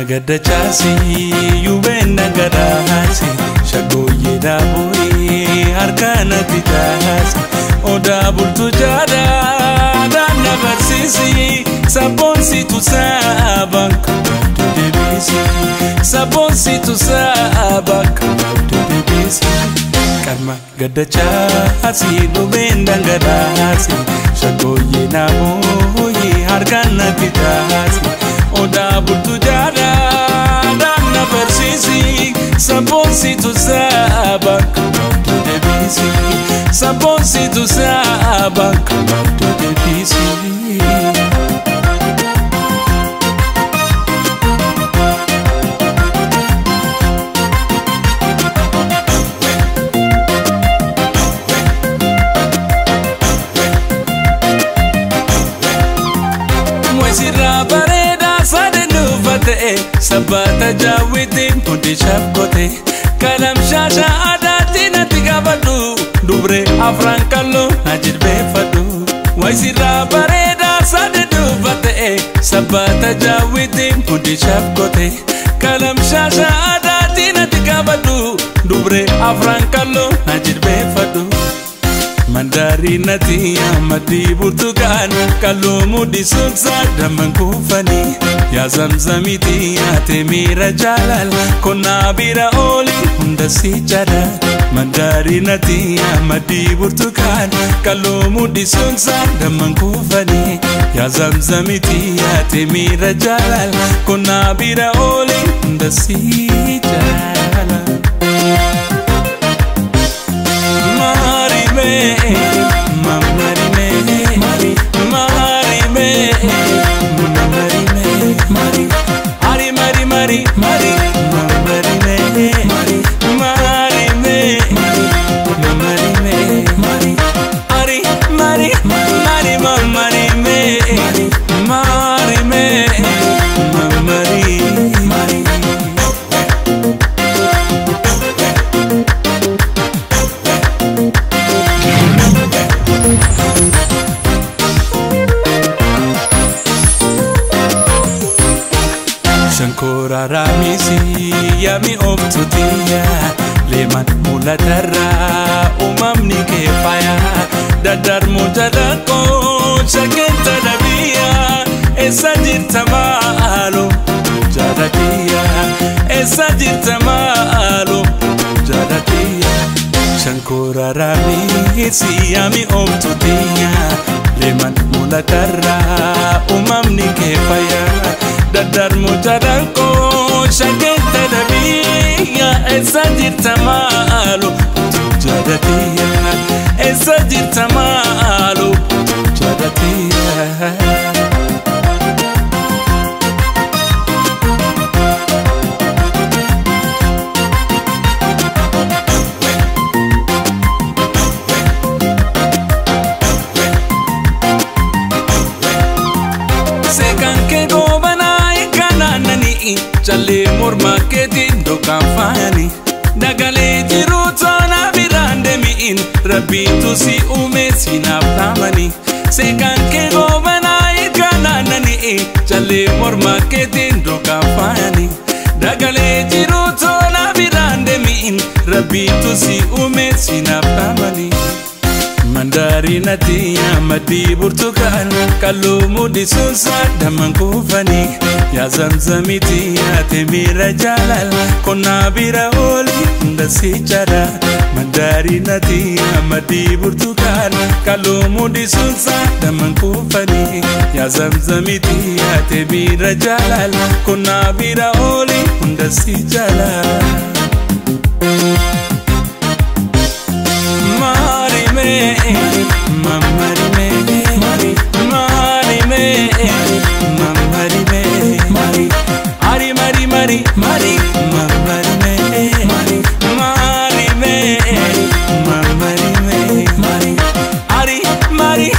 Gada chasi yubena garasi shagoye dabui arkana tijasi oda bultu jada dana barsisi sabonsi tu sabak to debisi sabonsi tu sabak to debisi karma gada chasi yubena garasi shagoye dabui arkana tijasi oda bultu jada dana barsisi sabonsi tu sabak to debisi sabonsi tu sabak to debisi Sabata jawitin pundi shapkote kalam shasha adatina tigabadu dubre afran kallo najid befadu waisira bareda sadedu bate sabata jawitin pundi shapkote kalam shasha adatina tigabadu dubre afran kallo najid befadu Mandari natia madi burtukan kalumu disuksa daman kufani ya zamzamiti ya temira jalal kona bira oli hunda si jada Mandari natia madi burtukan kalumu disuksa daman kufani ya zamzamiti ya temira jalal kona bira oli hunda si jala Shankora ramisi yami oftutia leman mulatarra umamni kefaya dadar mujadako shakenta nabia esajir tamalo jadatia esajir tamalo jadatia Shankora ramisi yami oftutia leman mulatarra umamni kefaya dadar mujadanko shakenta nabia esajir tamalo jadatia esajir tamalo jadatia Chale morma ketin do kamfani dagale jiruto na birande miin rabbi tu si ume sina pamani sekan ke govana ikana nani chale morma ketin do kamfani dagale jiruto na birande miin rabbi tu si ume sina pamani Mandari natia madi burtukan kalumu disusa daman kufani ya zamzamiti ya temira jalal kona bira oli hunda si jada Mandari natia madi burtukan kalumu disusa daman kufani ya zamzamiti ya temira jalal kona bira oli hunda si jada Mari me, mari me, mari gaarii